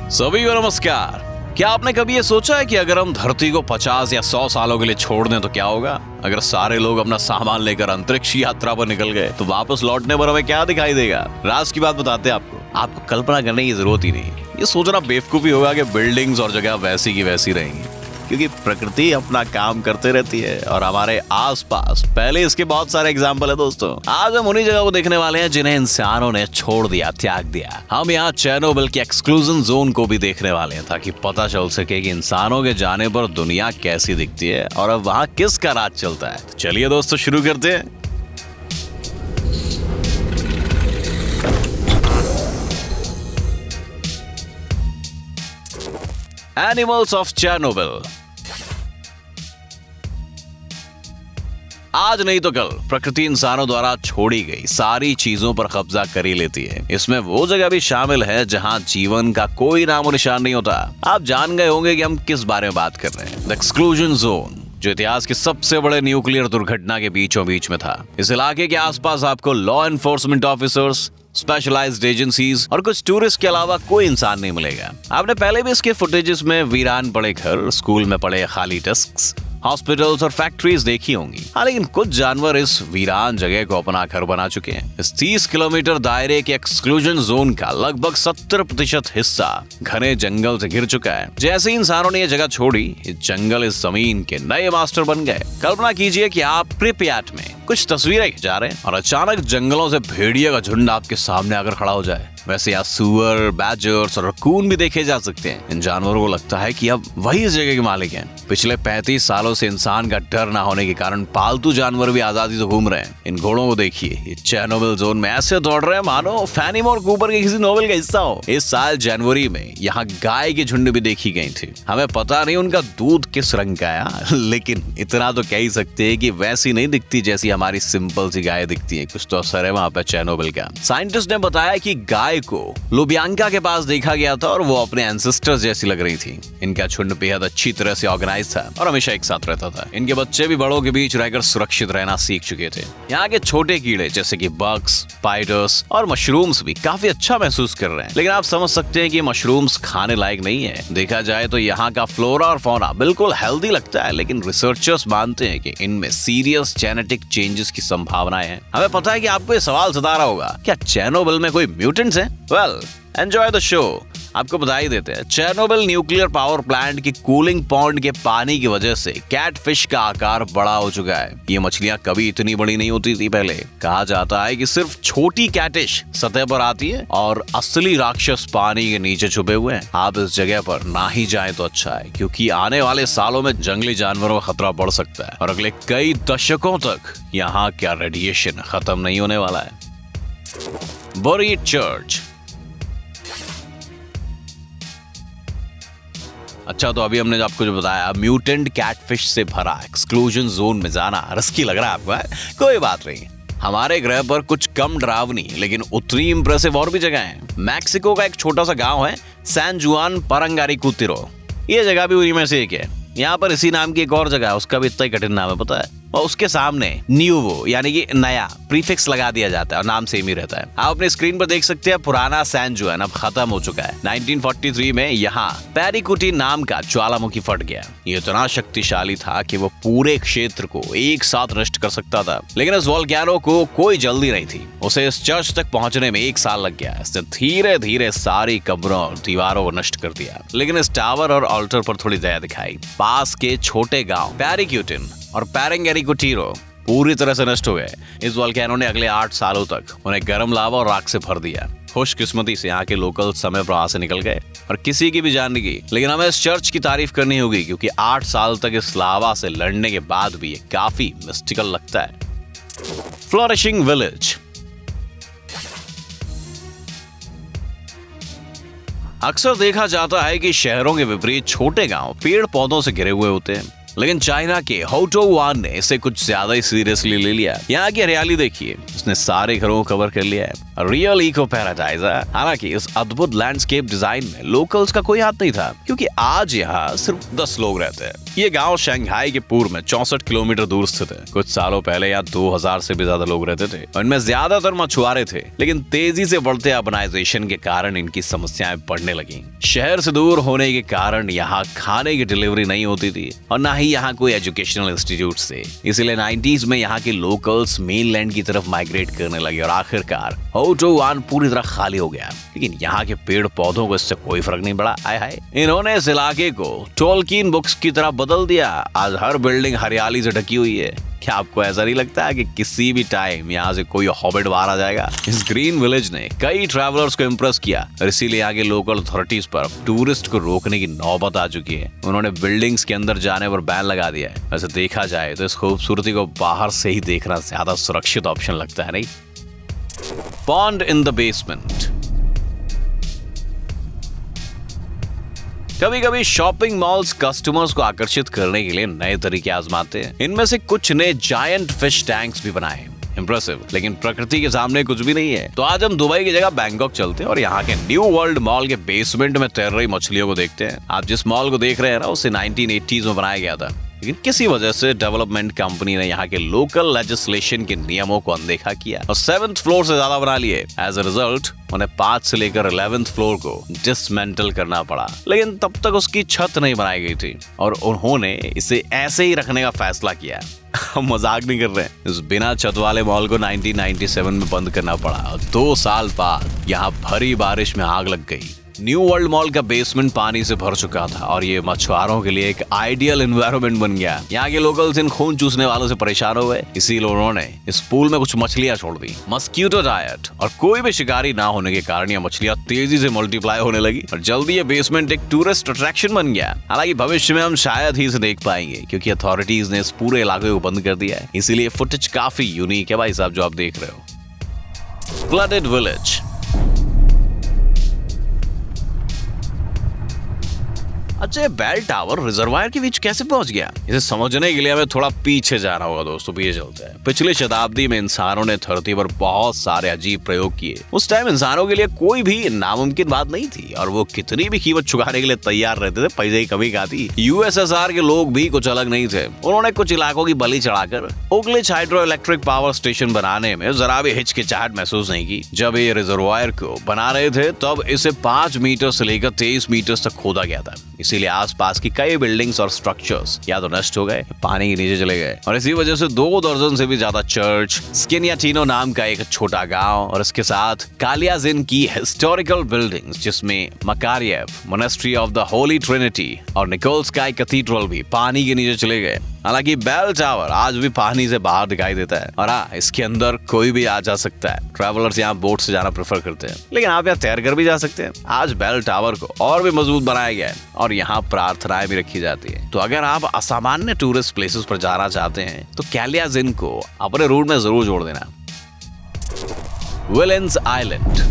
सभी को नमस्कार। क्या आपने कभी ये सोचा है कि अगर हम धरती को 50 या 100 सालों के लिए छोड़ दें तो क्या होगा? अगर सारे लोग अपना सामान लेकर अंतरिक्ष यात्रा पर निकल गए तो वापस लौटने पर हमें क्या दिखाई देगा? राज की बात बताते हैं आपको कल्पना करने की जरूरत ही नहीं। ये सोचना बेवकूफी होगा कि बिल्डिंग्स और जगह वैसी की वैसी रहेंगी, क्योंकि प्रकृति अपना काम करते रहती है और हमारे आसपास पहले इसके बहुत सारे एग्जाम्पल है। दोस्तों, आज हम उन्हीं जगह को देखने वाले हैं जिन्हें इंसानों ने छोड़ दिया, त्याग दिया। हम यहाँ चेर्नोबिल की एक्सक्लूजन जोन को भी देखने वाले हैं ताकि पता चल सके कि इंसानों के जाने पर दुनिया कैसी दिखती है और अब वहाँ किसका राज चलता है। तो चलिए दोस्तों, शुरू करते हैं। Animals of Chernobyl. आज नहीं तो कल प्रकृति इंसानों द्वारा छोड़ी गई सारी चीजों पर कब्जा कर ही लेती है। इसमें वो जगह भी शामिल है जहां जीवन का कोई नामो निशान नहीं होता। आप जान गए होंगे कि हम किस बारे में बात कर रहे हैं। द एक्सक्लूजन जोन, जो इतिहास की सबसे बड़े न्यूक्लियर दुर्घटना के बीचों बीच में था। इस इलाके के आसपास आपको law enforcement officers, specialized agencies और कुछ टूरिस्ट के अलावा कोई इंसान नहीं मिलेगा। आपने पहले भी इसके फुटेजेस में वीरान पड़े घर, स्कूल में पड़े खाली डेस्क्स, हॉस्पिटल्स और फैक्ट्रीज देखी होंगी। हाँ, लेकिन कुछ जानवर इस वीरान जगह को अपना घर बना चुके हैं। इस 30 किलोमीटर दायरे के एक्सक्लूजन जोन का लगभग 70% हिस्सा घने जंगल से घिर चुका है। जैसे ही इंसानों ने यह जगह छोड़ी, इस जंगल इस जमीन के नए मास्टर बन गए। कल्पना कीजिए कि आप प्रिप्याट में कुछ तस्वीरें खिंचा रहे हैं और अचानक जंगलों से भेड़िया का झुंड आपके सामने आकर खड़ा हो जाए। वैसे यहाँ सुअर, बैजर्स और रकून भी देखे जा सकते हैं। इन जानवरों को लगता है कि अब वही इस जगह के मालिक हैं। पिछले 35 सालों से इंसान का डर न होने के कारण पालतू जानवर भी आजादी से घूम रहे हैं। इन घोड़ों को देखिए, ये चेर्नोबिल जोन में ऐसे दौड़ रहे हैं मानो फैनीमोर कूपर के किसी नोवेल का हिस्सा हो। इस साल जनवरी में यहाँ गाय की झुंड भी देखी गई थी। हमें पता नहीं उनका दूध किस रंग का है, लेकिन इतना तो कह ही सकते हैं कि वैसी नहीं दिखती जैसी हमारी सिंपल सी गाय दिखती है। कुछ तो असर है वहाँ पे चेर्नोबिल का। साइंटिस्ट ने बताया कि गाय को लुबियांका के पास देखा गया था और वो अपने एंसेस्टर्स जैसी लग रही थी। इनका झुंड बेहद अच्छी तरह से ऑर्गेनाइज था और हमेशा एक साथ रहता था। इनके बच्चे भी बड़ों के बीच रहकर सुरक्षित रहना सीख चुके थे। यहाँ के छोटे कीड़े जैसे कि बग्स, स्पाइडर्स और मशरूम्स भी काफी अच्छा महसूस कर रहे हैं। लेकिन आप समझ सकते हैं कि मशरूम्स खाने लायक नहीं है। देखा जाए तो यहाँ का फ्लोरा और फौना बिल्कुल हेल्दी लगता है, लेकिन रिसर्चर्स मानते हैं कि इनमें सीरियस जेनेटिक चेंजेस की संभावनाएं हैं। हमें पता है कि आपको ये सवाल सता रहा होगा, क्या चेर्नोबिल में कोई म्यूटेंट्स हैं? Well, enjoy the show. आपको बता ही देते हैं, चेर्नोबिल न्यूक्लियर पावर प्लांट की कूलिंग पॉन्ड के पानी की वजह से कैटफिश का आकार बड़ा हो चुका है। ये मछलियां कभी इतनी बड़ी नहीं होती थी पहले। कहा जाता है कि सिर्फ छोटी कैटिश सतह पर आती है और असली राक्षस पानी के नीचे छुपे हुए हैं। आप इस जगह पर ना ही जाएं तो अच्छा है, क्योंकि आने वाले सालों में जंगली जानवरों का खतरा बढ़ सकता है और अगले कई दशकों तक यहाँ का रेडिएशन खत्म नहीं होने वाला है। Buried church. अच्छा, तो अभी हमने आपको जो बताया, म्यूटेंट कैटफिश से भरा एक्सक्लूजन जोन में जाना रिस्की लग रहा है आपको, है? कोई बात नहीं, हमारे ग्रह पर कुछ कम डरावनी लेकिन उतनी इंप्रेसिव और भी जगह हैं। मैक्सिको का एक छोटा सा गांव है सैन जुआन पारंगारिकुतिरो। ये जगह भी उन्हीं में से एक है। यहाँ पर इसी नाम की एक और जगह है, उसका भी इतना ही कठिन नाम है, पता है? और उसके सामने न्यूवो यानी कि नया प्रीफिक्स लगा दिया जाता है और नाम सेम ही रहता है। आप अपने स्क्रीन पर देख सकते हैं, पुराना सैन जुआन अब खत्म हो चुका है। 1943 में यहाँ पेरिकुटी नाम का ज्वालामुखी फट गया। ये इतना शक्तिशाली था कि वो पूरे क्षेत्र को एक साथ नष्ट कर सकता था। लेकिन इस वोल्केनो को कोई जल्दी नहीं थी। उसे इस चर्च तक पहुंचने में 1 साल लग गया। इसने धीरे धीरे सारी कब्रों और दीवारों को नष्ट कर दिया, लेकिन इस टावर और ऑल्टर पर थोड़ी दया दिखाई। पास के छोटे गाँव पेरिक्यूटिन और पारंगारिकुटिरो पूरी तरह से नष्ट हो गए। इस वोल्केनो ने अगले 8 सालों तक उन्हें गर्म लावा और राख से भर दिया। खुशकिस्मती से यहाँ के लोकल समय पर वहां से निकल गए और किसी की भी जान नहीं गई। लेकिन हमें इस चर्च की तारीफ करनी होगी, क्योंकि 8 साल तक इस लावा से लड़ने के बाद भी ये काफी मिस्टिकल लगता है। Flourishing village. अक्सर देखा जाता है कि शहरों के विपरीत छोटे गांव पेड़ पौधों से घिरे हुए होते हैं। लेकिन चाइना के होटोवान ने इसे कुछ ज्यादा ही सीरियसली ले लिया। यहाँ की हरियाली देखिए, उसने सारे घरों को कवर कर लिया है। रियल इको पैराडाइज है। हालांकि इस अद्भुत लैंडस्केप डिजाइन में लोकल्स का कोई हाथ नहीं था, क्योंकि आज यहाँ सिर्फ 10 लोग रहते हैं। ये गांव शंघाई के पूर्व में 64 किलोमीटर दूर स्थित है। कुछ सालों पहले यहाँ 2000 से भी ज्यादा लोग रहते थे। इनमें ज्यादातर मछुआरे थे, लेकिन तेजी से बढ़ते अर्बनाइजेशन के कारण इनकी समस्याएं बढ़ने लगी। शहर से दूर होने के कारण यहाँ खाने की डिलीवरी नहीं होती थी और ना ही यहाँ कोई एजुकेशनल इंस्टीट्यूट थे। इसलिए 90s में यहाँ के लोकल्स मेनलैंड की तरफ माइग्रेट करने लगे और आखिरकार होटोवान पूरी तरह खाली हो गया। लेकिन यहाँ के पेड़ पौधों को इससे कोई फर्क नहीं पड़ा। आय हाय, इन्होंने इस इलाके को टोल्किन बुक्स की तरह बदल दिया। आज हर बिल्डिंग हरियाली से ढकी हुई है। क्या आपको ऐसा नहीं लगता कि किसी भी टाइम यहाँ से कोई हॉबिट बाहर आ जाएगा? इस ग्रीन विलेज ने कई ट्रैवलर्स को इम्प्रेस किया और इसीलिए यहाँ के लोकल अथॉरिटीज पर टूरिस्ट को रोकने की नौबत आ चुकी है। उन्होंने बिल्डिंग्स के अंदर जाने पर बैन लगा दिया है। वैसे देखा जाए तो इस खूबसूरती को बाहर से ही देखना ज्यादा सुरक्षित ऑप्शन लगता है, नहीं? Pond in the basement. कभी कभी शॉपिंग मॉल्स कस्टमर्स को आकर्षित करने के लिए नए तरीके आजमाते हैं। इनमें से कुछ ने जायंट फिश टैंक्स भी बनाए। इम्प्रेसिव, लेकिन प्रकृति के सामने कुछ भी नहीं है। तो आज हम दुबई की जगह बैंकॉक चलते हैं और यहाँ के न्यू वर्ल्ड मॉल के बेसमेंट में तैर रही मछलियों को देखते हैं। आप जिस मॉल को देख रहे हैं ना, उसे 1980s में बनाया गया था, लेकिन किसी वजह से डेवलपमेंट कंपनी ने यहाँ के लोकल लेजिस्लेशन के नियमों को अनदेखा किया और 7th फ्लोर से ज्यादा बना लिए। एज अ रिजल्ट उन्हें 5 से लेकर 11th फ्लोर को डिसमेंटल करना पड़ा। लेकिन तब तक उसकी छत नहीं बनाई गई थी और उन्होंने इसे ऐसे ही रखने का फैसला किया। हम मजाक नहीं कर रहे हैं। इस बिना छत वाले मॉल को 1997 में बंद करना पड़ा। 2 साल बाद यहाँ भरी बारिश में आग लग गई। न्यू वर्ल्ड मॉल का बेसमेंट पानी से भर चुका था और ये मछुआरों के लिए एक आइडियल एनवायरनमेंट बन गया। यहाँ के लोकल्स इन खून चूसने वालों से परेशान हो गए, इसीलिए उन्होंने इस पूल में कुछ मछलियां छोड़ दी। मस्कीटो डाइट और कोई भी शिकारी ना होने के कारण ये मछलियां तेजी से मल्टीप्लाई होने लगी और जल्दी ये बेसमेंट एक टूरिस्ट अट्रैक्शन बन गया। हालांकि भविष्य में हम शायद ही इसे देख पाएंगे, क्योंकि अथॉरिटीज ने इस पूरे इलाके को बंद कर दिया है। इसीलिए फुटेज काफी यूनिक है भाई साहब, जो आप देख रहे हो। Flooded village. अच्छा, ये बेल टावर रिजर्वायर के बीच कैसे पहुंच गया? इसे समझने के लिए हमें थोड़ा पीछे जाना होगा दोस्तों। पीछे चलते हैं। पिछले शताब्दी में इंसानों ने धरती पर बहुत सारे अजीब प्रयोग किए। उस टाइम इंसानों के लिए कोई भी नामुमकिन बात नहीं थी और वो कितनी भी कीमत चुकाने के लिए तैयार रहते थे। पैसे की कमी क्या थी? यूएसएसआर के लोग भी कुछ अलग नहीं थे। उन्होंने कुछ इलाकों की बलि चढ़ाकर ओकलिच हाइड्रो इलेक्ट्रिक पावर स्टेशन बनाने में जरा भी हिचकिचाहट महसूस नहीं की। जब ये रिजर्वायर को बना रहे थे तब इसे 5 मीटर से लेकर 23 मीटर तक खोदा गया था। इसीलिए आसपास की कई बिल्डिंग्स और स्ट्रक्चर्स या तो नष्ट हो गए, पानी के नीचे चले गए और इसी वजह से 2 दर्जन से भी ज्यादा चर्च, स्किनियाटिनो नाम का एक छोटा गांव और इसके साथ कालियाजिन की हिस्टोरिकल बिल्डिंग्स जिसमें Makaryev monastery of the Holy Trinity और निकोल्स्काई कैथीड्रल भी पानी के नीचे चले गए। हालांकि बेल टावर आज भी पानी से बाहर दिखाई देता है और हाँ, इसके अंदर कोई भी आ जा सकता है। ट्रैवलर्स यहाँ बोट से जाना प्रेफर करते हैं, लेकिन आप यहाँ तैर कर भी जा सकते हैं। आज बेल टावर को और भी मजबूत बनाया गया है और यहाँ प्रार्थनाएं भी रखी जाती है। तो अगर आप असामान्य टूरिस्ट प्लेसेस पर जाना चाहते हैं तो कालियाजिन को अपने रूट में जरूर जोड़ देना। विलेंस आइलैंड।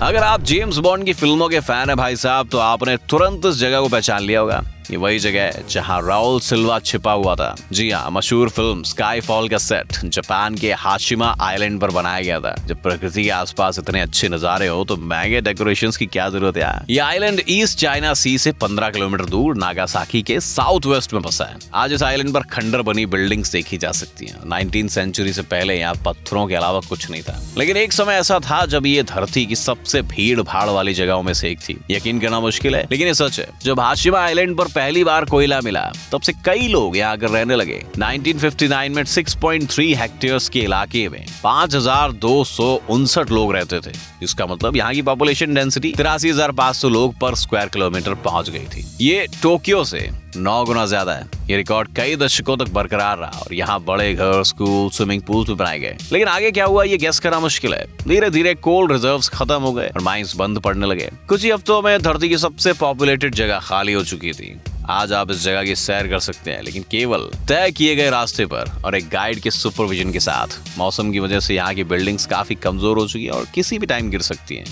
अगर आप जेम्स बॉन्ड की फिल्मों के फैन है भाई साहब, तो आपने तुरंत इस जगह को पहचान लिया होगा। ये वही जगह है जहां राउल सिल्वा छिपा हुआ था। जी हाँ, मशहूर फिल्म स्काईफॉल का सेट जापान के हाशिमा आइलैंड पर बनाया गया था। जब प्रकृति के आसपास इतने अच्छे नजारे हो तो महंगे डेकोरेशंस की क्या जरूरत है? ये आइलैंड ईस्ट चाइना सी से 15 किलोमीटर दूर नागासाकी के साउथ वेस्ट में बसा है। आज इस आइलैंड पर खंडर बनी बिल्डिंग्स देखी जा सकती हैं। 19th सेंचुरी से पहले यहाँ पत्थरों के अलावा कुछ नहीं था, लेकिन एक समय ऐसा था जब ये धरती की सबसे भीड़ भाड़ वाली जगहों में से एक थी। यकीन करना मुश्किल है, लेकिन ये सच है। जब हाशिमा आइलैंड पर पहली बार कोयला मिला तब से कई लोग यहाँ आकर रहने लगे। 1959 में 6.3 हेक्टेयर्स के इलाके में 5259 लोग रहते थे। इसका मतलब यहाँ की पॉपुलेशन डेंसिटी 83,500 लोग पर स्क्वायर किलोमीटर पहुंच गई थी। ये टोक्यो से 9 गुना ज्यादा है। ये रिकॉर्ड कई दशकों तक बरकरार रहा और यहाँ बड़े घर, स्कूल, स्विमिंग पूल भी बनाए गए। लेकिन आगे क्या हुआ ये गेस करना मुश्किल है। धीरे धीरे कोल रिजर्व्स खत्म हो गए और माइंस बंद पड़ने लगे। कुछ ही हफ्तों में धरती की सबसे पॉपुलेटेड जगह खाली हो चुकी थी। आज आप इस जगह की सैर कर सकते हैं, लेकिन केवल तय किए गए रास्ते पर और एक गाइड के सुपरविजन के साथ। मौसम की वजह से यहाँ की बिल्डिंग्स काफी कमजोर हो चुकी हैं और किसी भी टाइम गिर सकती हैं।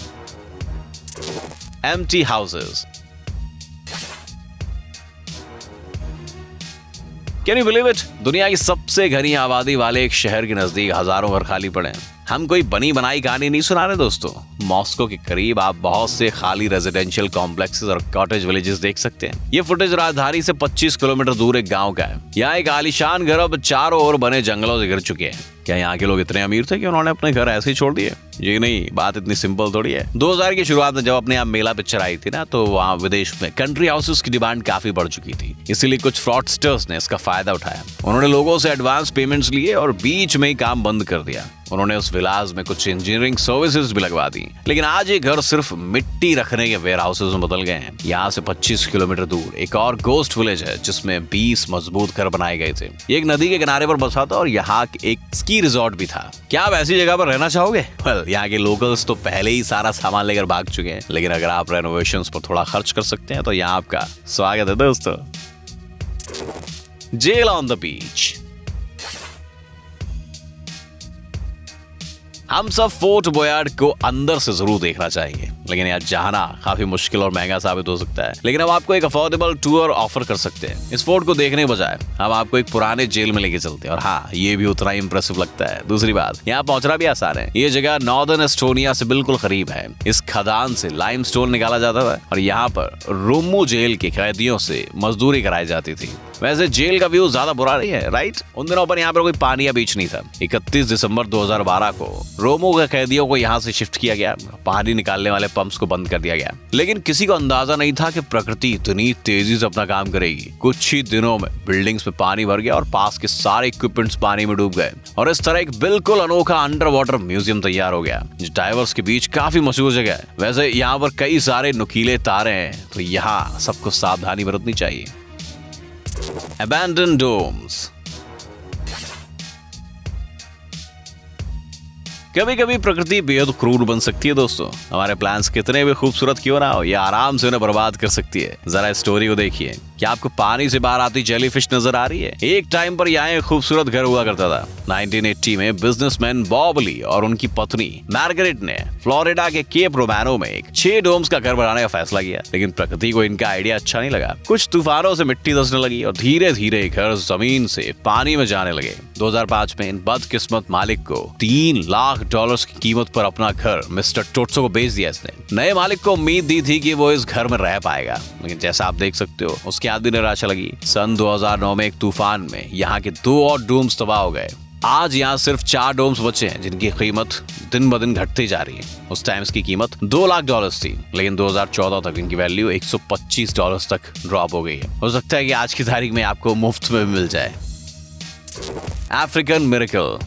Empty houses. Can you believe it? दुनिया की सबसे घनी आबादी वाले एक शहर के नजदीक हजारों घर खाली पड़े हैं। हम कोई बनी बनाई कहानी नहीं सुना रहे दोस्तों। मॉस्को के करीब आप बहुत से खाली रेजिडेंशियल कॉम्प्लेक्सेस और कॉटेज विलेजेस देख सकते हैं। ये फुटेज राजधानी से 25 किलोमीटर दूर एक गांव का है। यहाँ एक आलीशान घर अब चारों ओर बने जंगलों से घिर चुके हैं। क्या यहाँ के लोग इतने अमीर थे कि उन्होंने अपने घर ऐसे ही छोड़ दिए? ये नहीं, बात इतनी सिंपल थोड़ी है। 2000 की शुरुआत में जब अपने यहाँ मेला पिक्चर आई थी ना, तो वहाँ विदेश में कंट्री हाउसेस की डिमांड काफी बढ़ चुकी थी। इसीलिए कुछ फ्रॉडस्टर्स ने इसका फायदा उठाया। उन्होंने लोगों से एडवांस पेमेंट्स लिए और बीच में ही काम बंद कर दिया। उन्होंने उस विलास में कुछ इंजीनियरिंग सर्विसेज भी लगवा दी। लेकिन आज ये घर सिर्फ मिट्टी रखने के वेयर हाउसेज में बदल गए हैं। यहाँ से 25 किलोमीटर दूर एक और गोस्ट विलेज है जिसमें 20 मजबूत घर बनाए गए थे। ये एक नदी के किनारे पर बसा था और यहाँ एक स्की रिजॉर्ट भी था। क्या आप ऐसी जगह पर रहना चाहोगे? यहाँ के लोकल्स तो पहले ही सारा सामान लेकर भाग चुके हैं। लेकिन अगर आप रेनोवेशंस पर थोड़ा खर्च कर सकते हैं तो यहाँ आपका स्वागत है दोस्तों। Jail on the beach. हम सब फोर्ट बोयार्ड को अंदर से जरूर देखना चाहिए, लेकिन यहाँ जाना काफी मुश्किल और महंगा साबित हो सकता है। लेकिन हम आपको एक अफोर्डेबल टूर ऑफर कर सकते हैं। इस फोर्ट को देखने के बजाय हम आपको एक पुराने जेल में लेके चलते हैं, और हाँ, ये भी उतना ही इंप्रेसिव लगता है। दूसरी बात, यहाँ पहुंचना भी आसान है। ये जगह नॉर्दर्न एस्टोनिया से बिल्कुल करीब है। इस खदान से लाइमस्टोन निकाला जाता था और यहाँ पर रोमू जेल के कैदियों से मजदूरी कराई जाती थी। वैसे जेल का व्यू ज्यादा बुरा नहीं है, राइट? उन दिनों पर यहाँ पर कोई पानी या बीच नहीं था। 31 दिसंबर 2012 को रोमो के कैदियों को यहाँ से शिफ्ट किया गया। पानी निकालने वाले पंप्स को बंद कर दिया गया। लेकिन किसी को अंदाजा नहीं था कि प्रकृति इतनी तेजी से अपना काम करेगी। कुछ ही दिनों में बिल्डिंग्स में पानी भर गया और पास के सारे इक्विपमेंट्स पानी में डूब गए, और इस तरह एक बिल्कुल अनोखा अंडर वाटर म्यूजियम तैयार हो गया, जो डाइवर्स के बीच काफी मशहूर जगह है। वैसे यहाँ पर कई सारे नुकीले तारे हैं, तो यहाँ सबको सावधानी बरतनी चाहिए। Abandoned domes। कभी कभी प्रकृति बेहद क्रूर बन सकती है दोस्तों। हमारे प्लान्स कितने भी खूबसूरत क्यों ना हो, ये आराम से उन्हें बर्बाद कर सकती है। जरा स्टोरी को देखिए। क्या आपको पानी से बाहर आती जेलीफिश नजर आ रही है? एक टाइम पर यहाँ एक खूबसूरत घर हुआ करता था। 1980 में बिजनेसमैन बॉब ली और उनकी पत्नी मार्गरेट ने फ्लोरिडा के केप रोमानो में एक 6 डोम्स का घर बनाने का फैसला किया। लेकिन प्रकृति को इनका आइडिया अच्छा नहीं लगा। कुछ तूफानों से मिट्टी धंसने लगी और धीरे धीरे घर जमीन से पानी में जाने लगे। 2005 में इन बदकिस्मत मालिक को $3 लाख की कीमत पर अपना घर मिस्टर टोट्सो को बेच दिया इसने। नए मालिक को उम्मीद दी थी कि वो इस घर में रह पाएगा, लेकिन जैसा आप देख सकते हो उसके बाद भी निराशा लगी। सन 2009 में एक तूफान में यहाँ के 2 और डोम्स तबाह हो गए। आज यहाँ सिर्फ 4 डोम्स बचे हैं, जिनकी कीमत दिन ब दिन घटती जा रही है। उस टाइम इसकी कीमत $2 लाख थी, लेकिन 2014 तक इनकी वैल्यू $125 तक ड्रॉप हो गई है। हो सकता है कि आज की तारीख में आपको मुफ्त में भी मिल जाए। African miracle.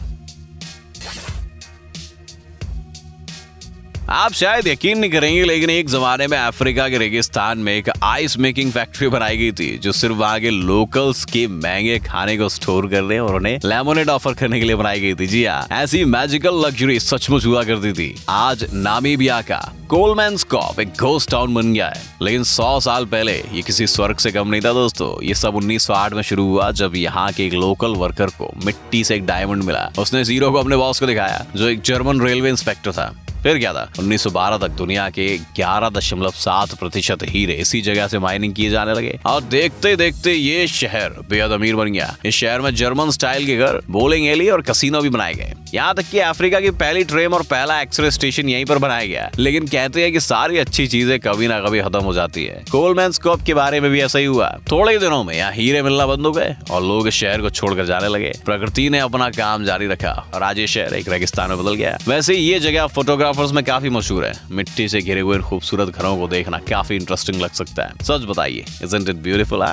आप शायद यकीन नहीं करेंगे, लेकिन एक जमाने में अफ्रीका के रेगिस्तान में एक आइस मेकिंग फैक्ट्री बनाई गई थी, जो सिर्फ वहाँ के लोकल्स के महंगे खाने को स्टोर करने और उन्हें लेमोनेड ऑफर करने के लिए बनाई गई थी। जी हाँ, ऐसी मैजिकल लग्जरी सचमुच हुआ करती थी। आज नामीबिया का कोलमैनस्कॉप एक घोस्ट टाउन बन गया है, लेकिन 100 साल पहले ये किसी स्वर्ग से कम नहीं था दोस्तों। ये सब 1908 में शुरू हुआ, जब यहाँ के एक लोकल वर्कर को मिट्टी से एक डायमंड मिला। उसने इस हीरो को अपने बॉस को दिखाया, जो एक जर्मन रेलवे इंस्पेक्टर था। फिर क्या था, 1912 तक दुनिया के 11.7% हीरे इसी जगह से माइनिंग किए जाने लगे, और देखते देखते ये शहर बेहद अमीर बन गया। इस शहर में जर्मन स्टाइल के घर, बोलिंग एली और कसिनो भी बनाए गए। यहाँ तक कि अफ्रीका की पहली ट्रेन और पहला एक्सरे स्टेशन यहीं पर बनाया गया। लेकिन कहते हैं कि सारी अच्छी चीजें कभी ना कभी खत्म हो जाती है। कोलमैनस्कॉप के बारे में भी ऐसा ही हुआ। थोड़े ही दिनों में यहाँ हीरे मिलना बंद हो गए और लोग इस शहर को छोड़कर जाने लगे। प्रकृति ने अपना काम जारी रखा और आज ये शहर एक रेगिस्तान में बदल गया। वैसे ये जगह फोटोग्राफर्स में काफी मशहूर है। मिट्टी से घिरे हुए खूबसूरत घरों को देखना काफी इंटरेस्टिंग लग सकता है। सच बताइए, isn't it beautiful?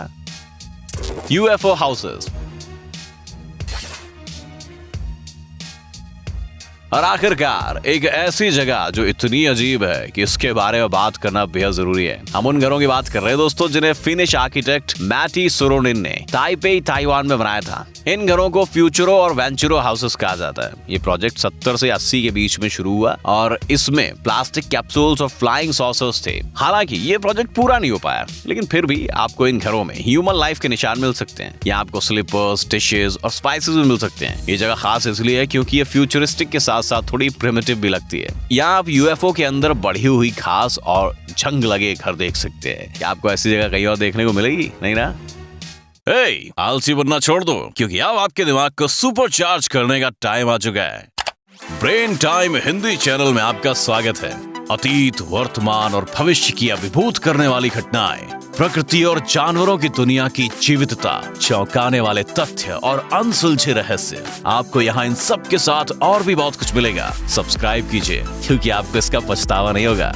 UFO houses. और आखिरकार एक ऐसी जगह जो इतनी अजीब है कि इसके बारे में बात करना बेहद जरूरी है। हम उन घरों की बात कर रहे हैं दोस्तों, जिन्हें फिनिश आर्किटेक्ट मैटी सोरोनिन ने ताइपेई ताइवान में बनाया था। इन घरों को फ्यूचरो और वेंचुरो हाउसेस कहा जाता है। ये प्रोजेक्ट 70 से 80 के बीच में शुरू हुआ और इसमें प्लास्टिक कैप्सूल्स और फ्लाइंग सॉसर्स थे। हालांकि ये प्रोजेक्ट पूरा नहीं हो पाया, लेकिन फिर भी आपको इन घरों में ह्यूमन लाइफ के निशान मिल सकते हैं। यहाँ आपको स्लीपर्स, डिशेस और स्पाइसेस भी मिल सकते हैं। ये जगह खास इसलिए है क्योंकि ये फ्यूचरिस्टिक के साथ साथ थोड़ी प्रिमिटिव भी लगती है। यहाँ आप यूएफओ के अंदर बढ़ी हुई घास और जंग लगे घर देख सकते हैं। क्या आपको ऐसी जगह कहीं और देखने को मिलेगी? नहीं ना? आलसी बनना छोड़ दो, क्योंकि अब आपके दिमाग को सुपर चार्ज करने का टाइम आ चुका है। ब्रेन टाइम हिंदी चैनल में आपका स्वागत है। अतीत, वर्तमान और भविष्य की अभिभूत करने वाली घटनाएं, प्रकृति और जानवरों की दुनिया की जीवितता, चौंकाने वाले तथ्य और अनसुलझे रहस्य। आपको यहाँ इन सब के साथ और भी बहुत कुछ मिलेगा। सब्सक्राइब कीजिए, क्योंकि आपको इसका पछतावा नहीं होगा।